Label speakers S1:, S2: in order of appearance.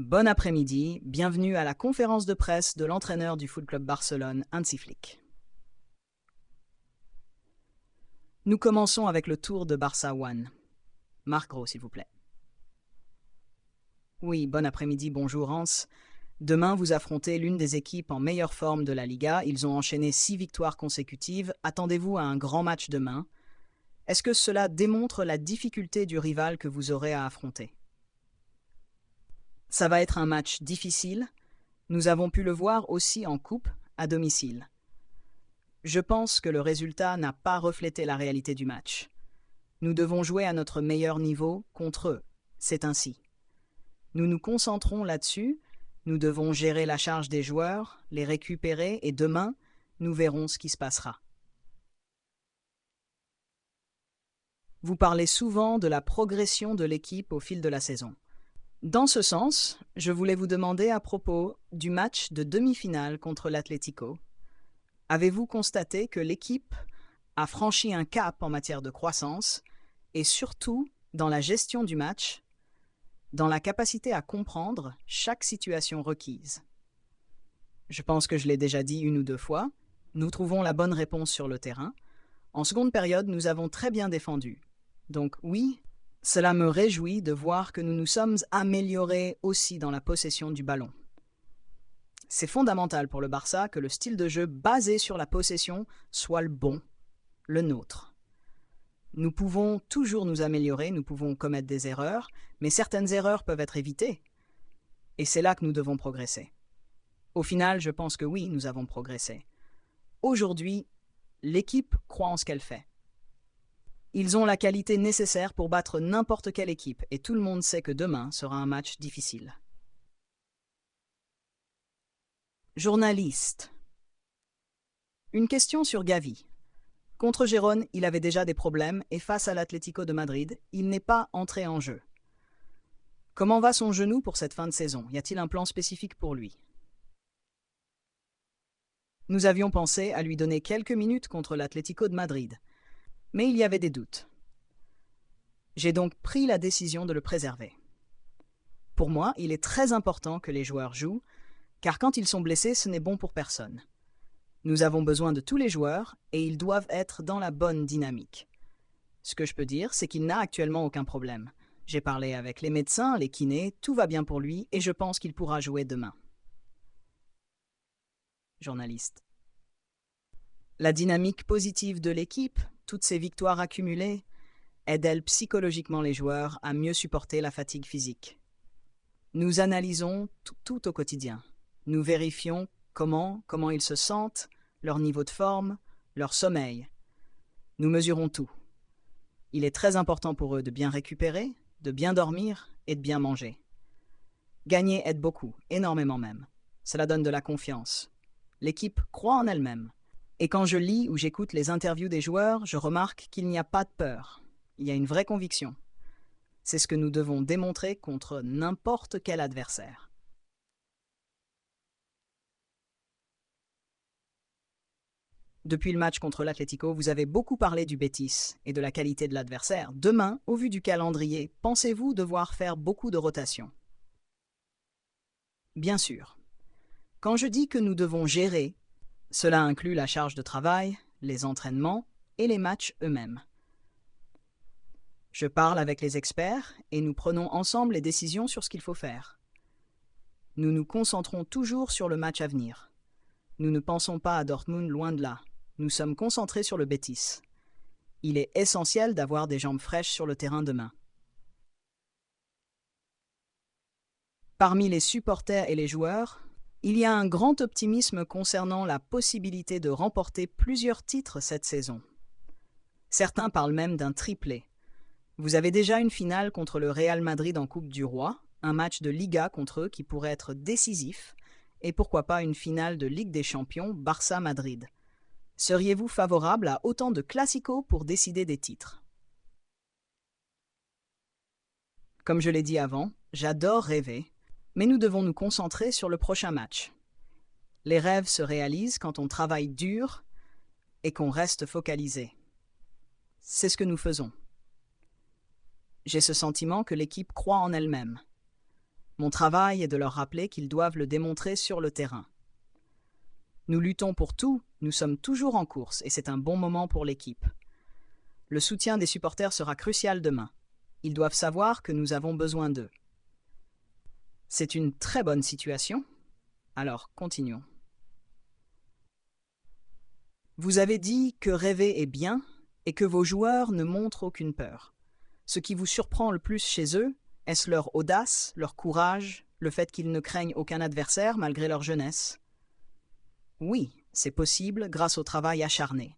S1: Bon après-midi, bienvenue à la conférence de presse de l'entraîneur du Foot Club Barcelone, Hansi Flick. Nous commençons avec le tour de Barça One. Marc Gros, s'il vous plaît. Oui, bon après-midi, bonjour Hans. Demain, vous affrontez l'une des équipes en meilleure forme de la Liga. Ils ont enchaîné 6 victoires consécutives. Attendez-vous à un grand match demain. Est-ce que cela démontre la difficulté du rival que vous aurez à affronter? Ça va être un match difficile. Nous avons pu le voir aussi en coupe, à domicile. Je pense que le résultat n'a pas reflété la réalité du match. Nous devons jouer à notre meilleur niveau contre eux. C'est ainsi. Nous nous concentrons là-dessus. Nous devons gérer la charge des joueurs, les récupérer et demain, nous verrons ce qui se passera. Vous parlez souvent de la progression de l'équipe au fil de la saison. Dans ce sens, je voulais vous demander à propos du match de demi-finale contre l'Atlético. Avez-vous constaté que l'équipe a franchi un cap en matière de croissance et surtout dans la gestion du match, dans la capacité à comprendre chaque situation requise? Je pense que je l'ai déjà dit une ou deux fois, nous trouvons la bonne réponse sur le terrain. En seconde période, nous avons très bien défendu. Donc oui, cela me réjouit de voir que nous nous sommes améliorés aussi dans la possession du ballon. C'est fondamental pour le Barça que le style de jeu basé sur la possession soit le bon, le nôtre. Nous pouvons toujours nous améliorer, nous pouvons commettre des erreurs, mais certaines erreurs peuvent être évitées. Et c'est là que nous devons progresser. Au final, je pense que oui, nous avons progressé. Aujourd'hui, l'équipe croit en ce qu'elle fait. Ils ont la qualité nécessaire pour battre n'importe quelle équipe et tout le monde sait que demain sera un match difficile. Journaliste. Une question sur Gavi. Contre Gérone, il avait déjà des problèmes et face à l'Atlético de Madrid, il n'est pas entré en jeu. Comment va son genou pour cette fin de saison? Y a-t-il un plan spécifique pour lui? Nous avions pensé à lui donner quelques minutes contre l'Atlético de Madrid, mais il y avait des doutes. J'ai donc pris la décision de le préserver. Pour moi, il est très important que les joueurs jouent, car quand ils sont blessés, ce n'est bon pour personne. Nous avons besoin de tous les joueurs et ils doivent être dans la bonne dynamique. Ce que je peux dire, c'est qu'il n'a actuellement aucun problème. J'ai parlé avec les médecins, les kinés, tout va bien pour lui et je pense qu'il pourra jouer demain. Journaliste. La dynamique positive de l'équipe, toutes ces victoires accumulées, aide-t-elle psychologiquement les joueurs à mieux supporter la fatigue physique? Nous analysons tout au quotidien. Nous vérifions comment ils se sentent, leur niveau de forme, leur sommeil. Nous mesurons tout. Il est très important pour eux de bien récupérer, de bien dormir et de bien manger. Gagner aide beaucoup, énormément même. Cela donne de la confiance. L'équipe croit en elle-même. Et quand je lis ou j'écoute les interviews des joueurs, je remarque qu'il n'y a pas de peur. Il y a une vraie conviction. C'est ce que nous devons démontrer contre n'importe quel adversaire. Depuis le match contre l'Atlético, vous avez beaucoup parlé du Betis et de la qualité de l'adversaire. Demain, au vu du calendrier, pensez-vous devoir faire beaucoup de rotations? Bien sûr. Quand je dis que nous devons gérer, cela inclut la charge de travail, les entraînements et les matchs eux-mêmes. Je parle avec les experts et nous prenons ensemble les décisions sur ce qu'il faut faire. Nous nous concentrons toujours sur le match à venir. Nous ne pensons pas à Dortmund, loin de là. Nous sommes concentrés sur le Betis. Il est essentiel d'avoir des jambes fraîches sur le terrain demain. Parmi les supporters et les joueurs, il y a un grand optimisme concernant la possibilité de remporter plusieurs titres cette saison. Certains parlent même d'un triplé. Vous avez déjà une finale contre le Real Madrid en Coupe du Roi, un match de Liga contre eux qui pourrait être décisif, et pourquoi pas une finale de Ligue des Champions Barça-Madrid. Seriez-vous favorable à autant de classicos pour décider des titres? Comme je l'ai dit avant, j'adore rêver, mais nous devons nous concentrer sur le prochain match. Les rêves se réalisent quand on travaille dur et qu'on reste focalisé. C'est ce que nous faisons. J'ai ce sentiment que l'équipe croit en elle-même. Mon travail est de leur rappeler qu'ils doivent le démontrer sur le terrain. Nous luttons pour tout, nous sommes toujours en course et c'est un bon moment pour l'équipe. Le soutien des supporters sera crucial demain. Ils doivent savoir que nous avons besoin d'eux. C'est une très bonne situation. Alors, continuons. Vous avez dit que rêver est bien et que vos joueurs ne montrent aucune peur. Ce qui vous surprend le plus chez eux, est-ce leur audace, leur courage, le fait qu'ils ne craignent aucun adversaire malgré leur jeunesse? Oui, c'est possible grâce au travail acharné.